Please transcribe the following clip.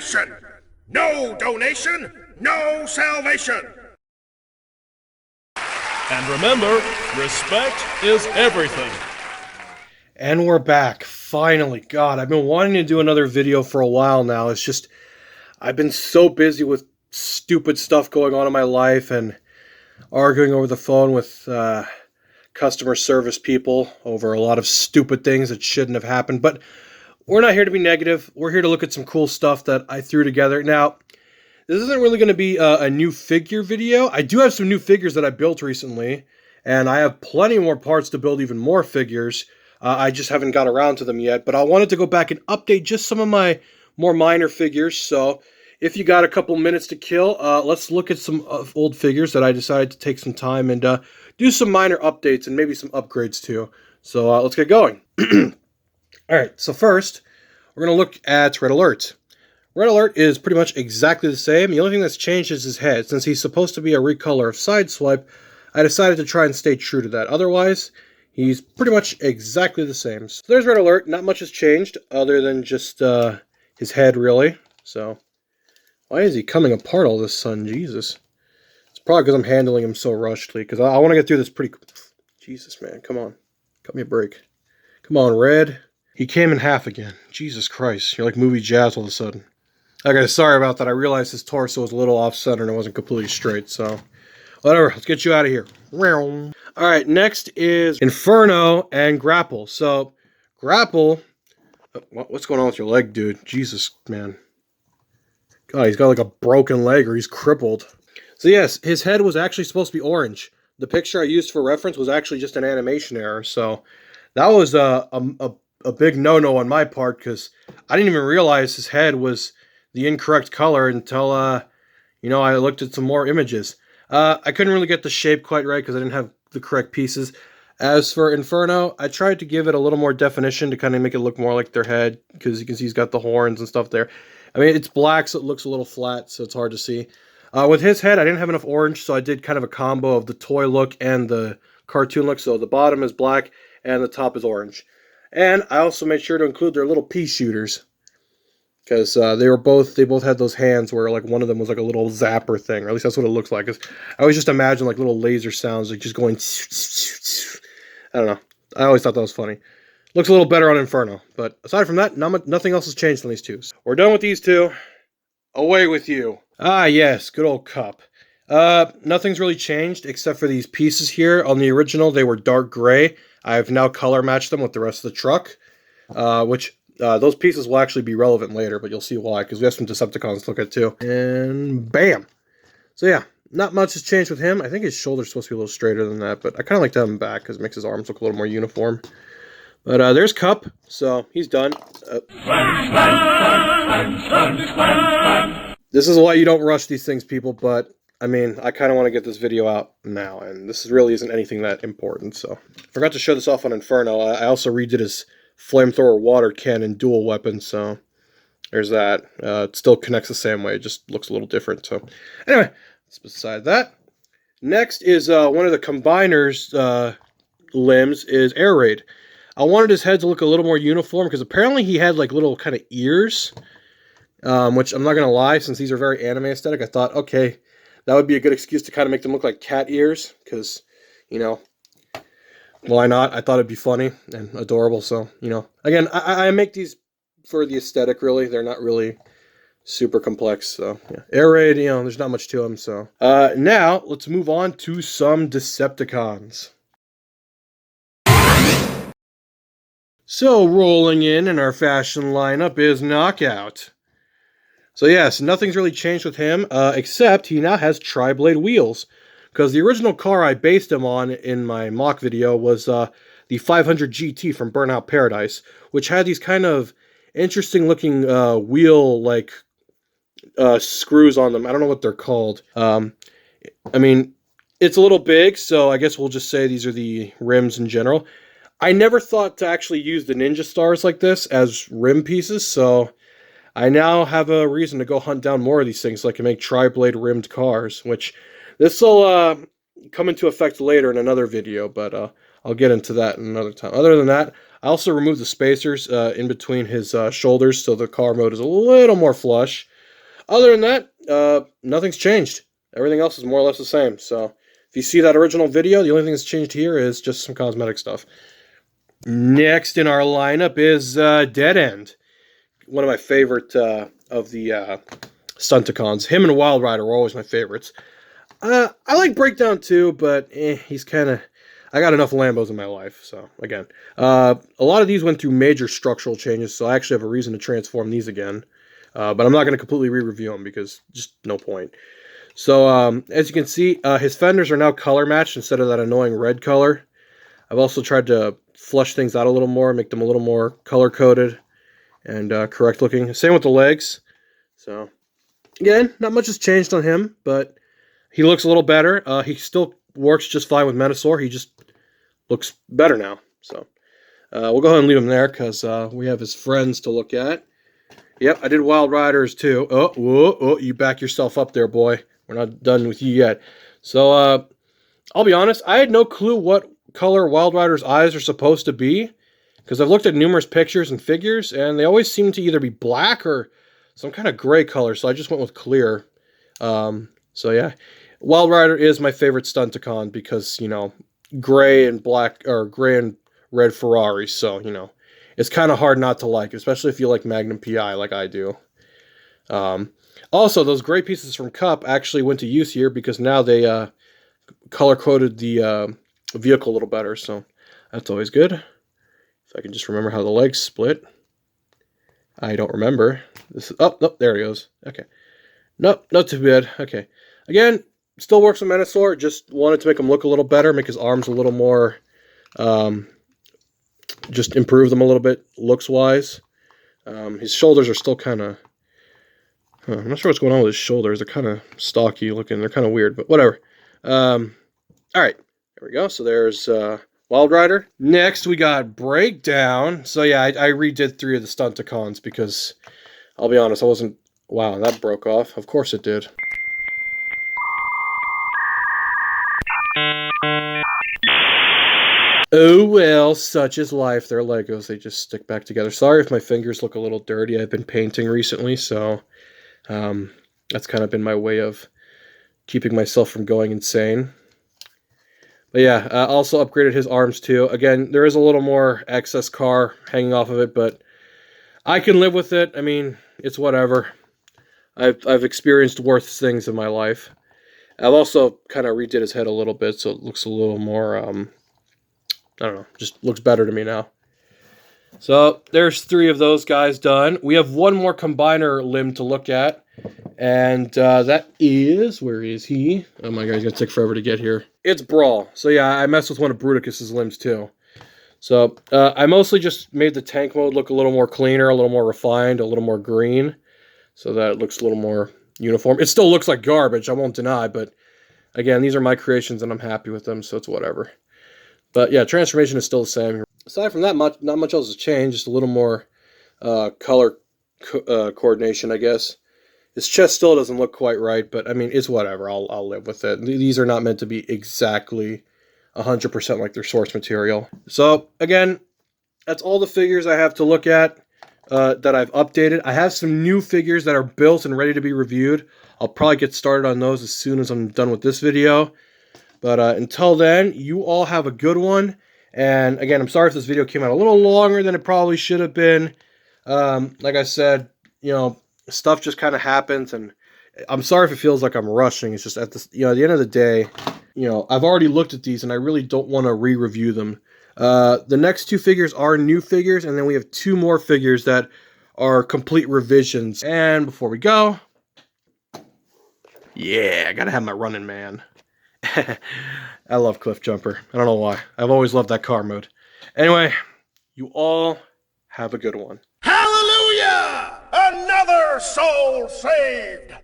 nation. No donation, no salvation. And remember, respect is everything. And we're back, finally. God, I've been wanting to do another video for a while now. It's just, I've been so busy with stupid stuff going on in my life and arguing over the phone with customer service people over a lot of stupid things that shouldn't have happened. But we're not here to be negative. We're here to look at some cool stuff that I threw together. Now, this isn't really going to be a new figure video. I do have some new figures that I built recently, and I have plenty more parts to build even more figures. I just haven't got around to them yet, but I wanted to go back and update just some of my more minor figures. So if you got a couple minutes to kill, let's look at some old figures that I decided to take some time and do some minor updates and maybe some upgrades too. So let's get going. Alright, so first, we're going to look at Red Alert. Red Alert is pretty much exactly the same. The only thing that's changed is his head. Since he's supposed to be a recolor of Sideswipe, I decided to try and stay true to that. Otherwise, he's pretty much exactly the same. So there's Red Alert. Not much has changed other than just his head, really. So why is he coming apart all of a sudden? Jesus. It's probably because I'm handling him so rushedly. Because I want to get through this pretty... Jesus, man. Come on. Cut me a break. Come on, Red. He came in half again. Jesus Christ. You're like movie jazz all of a sudden. Okay, sorry about that. I realized his torso was a little off-center and it wasn't completely straight, so... Whatever, let's get you out of here. Alright, next is Inferno and Grapple. So, Grapple... What's going on with your leg, dude? Jesus, man. God, he's got like a broken leg or he's crippled. So yes, his head was actually supposed to be orange. The picture I used for reference was actually just an animation error, so... That was a big no-no on my part, because I didn't even realize his head was the incorrect color until, you know, I looked at some more images. I couldn't really get the shape quite right because I didn't have the correct pieces. As for Inferno, I tried to give it a little more definition to kind of make it look more like their head, because you can see he's got the horns and stuff there. I mean, it's black, so it looks a little flat, so it's hard to see. With his head, I didn't have enough orange, so I did kind of a combo of the toy look and the cartoon look. So the bottom is black and the top is orange. And I also made sure to include their little pea shooters, because they both had those hands where like one of them was like a little zapper thing, or at least that's what it looks like. 'Cause I always just imagine like little laser sounds, like just going. I don't know. I always thought that was funny. Looks a little better on Inferno, but aside from that, nothing else has changed on these two. So we're done with these two. Away with you. Ah, yes, good old Cup. Nothing's really changed except for these pieces here. On the original, they were dark gray. I've now color matched them with the rest of the truck, which those pieces will actually be relevant later, but you'll see why, because we have some Decepticons to look at too. And bam! So yeah, not much has changed with him. I think his shoulder's supposed to be a little straighter than that, but I kind of like to have him back because it makes his arms look a little more uniform. But there's Cup, so he's done. This is why you don't rush these things, people, but I mean, I kind of want to get this video out now, and this really isn't anything that important, so. Forgot to show this off on Inferno. I also redid his flamethrower water cannon dual weapon, so there's that. It still connects the same way, it just looks a little different, so. Anyway, that's beside that. Next is one of the Combiner's limbs is Air Raid. I wanted his head to look a little more uniform, because apparently he had like little kind of ears, which I'm not going to lie, since these are very anime aesthetic, I thought, okay, that would be a good excuse to kind of make them look like cat ears, because, you know, why not? I thought it'd be funny and adorable, so, you know. Again, I make these for the aesthetic, really. They're not really super complex, so, yeah. Air Raid, you know, there's not much to them, so. Now, let's move on to some Decepticons. So, rolling in our fashion lineup is Knockout. So yes, nothing's really changed with him, except he now has tri-blade wheels. Because the original car I based him on in my mock video was the 500 GT from Burnout Paradise, which had these kind of interesting looking wheel, like, screws on them. I don't know what they're called. I mean, it's a little big, so I guess we'll just say these are the rims in general. I never thought to actually use the Ninja Stars like this as rim pieces, so I now have a reason to go hunt down more of these things so I can make tri-blade rimmed cars, which this will come into effect later in another video, but I'll get into that in another time. Other than that, I also removed the spacers in between his shoulders so the car mode is a little more flush. Other than that, nothing's changed. Everything else is more or less the same. So if you see that original video, the only thing that's changed here is just some cosmetic stuff. Next in our lineup is Dead End. One of my favorite of the stunticons. Him and Wild Rider were always my favorites. I like Breakdown too, but he's kind of... I got enough Lambos in my life, so again. A lot of these went through major structural changes, so I actually have a reason to transform these again. But I'm not going to completely re-review them because just no point. So as you can see, his fenders are now color matched instead of that annoying red color. I've also tried to flush things out a little more, make them a little more color-coded and correct looking. Same with the legs. So again, not much has changed on him, but he looks a little better. He still works just fine with Matador. He just looks better now. So we'll go ahead and leave him there because we have his friends to look at. Yep, I did Wild Riders too. Oh, whoa, oh, you back yourself up there, boy. We're not done with you yet. So I'll be honest, I had no clue what color Wild Rider's eyes are supposed to be because I've looked at numerous pictures and figures, and they always seem to either be black or some kind of gray color, so I just went with clear. So yeah, Wild Rider is my favorite Stunticon because, you know, gray and black, or gray and red Ferrari, so, you know, it's kind of hard not to like, especially if you like Magnum PI like I do. Also, those gray pieces from Cup actually went to use here because now they color-coded the vehicle a little better, so that's always good. If I can just remember how the legs split. I don't remember. This is, oh, nope, there it goes. Okay. Nope, not too bad. Okay. Again, still works with Matador, just wanted to make him look a little better, make his arms a little more, just improve them a little bit looks-wise. His shoulders are still kind of... I'm not sure what's going on with his shoulders. They're kind of stocky looking. They're kind of weird, but whatever. Alright, there we go. So there's Wild Rider. Next, we got Breakdown. So yeah, I redid 3 of the Stunticons because, I'll be honest, I wasn't... Wow, that broke off. Of course it did. Oh well, such is life. They're Legos. They just stick back together. Sorry if my fingers look a little dirty. I've been painting recently, so that's kind of been my way of keeping myself from going insane. But yeah, also upgraded his arms too. Again, there is a little more excess car hanging off of it, but I can live with it. I mean, it's whatever. I've experienced worse things in my life. I've also kind of redid his head a little bit, so it looks a little more, I don't know, just looks better to me now. So there's 3 of those guys done. We have one more combiner limb to look at, and that is, where is he? Oh my god, he's gonna take forever to get here. It's Brawl. So yeah, I messed with one of Bruticus's limbs too. So I mostly just made the tank mode look a little more cleaner, a little more refined, a little more green, so that it looks a little more uniform. It still looks like garbage, I won't deny, but again, these are my creations and I'm happy with them, so it's whatever. But yeah, transformation is still the same. Aside from that, not much else has changed. Just a little more color coordination, I guess. His chest still doesn't look quite right, but I mean, it's whatever. I'll live with it. These are not meant to be exactly 100% like their source material. So again, that's all the figures I have to look at that I've updated. I have some new figures that are built and ready to be reviewed. I'll probably get started on those as soon as I'm done with this video. But until then, you all have a good one. And again, I'm sorry if this video came out a little longer than it probably should have been. Like I said, you know, stuff just kind of happens, and I'm sorry if it feels like I'm rushing. It's just at the, you know, at the end of the day, you know, I've already looked at these and I really don't want to re-review them. The next 2 figures are new figures, and then we have 2 more figures that are complete revisions. And before we go, yeah, I gotta have my running man. I love Cliff Jumper. I don't know why. I've always loved that car mode. Anyway, you all have a good one. Hallelujah! Another soul saved!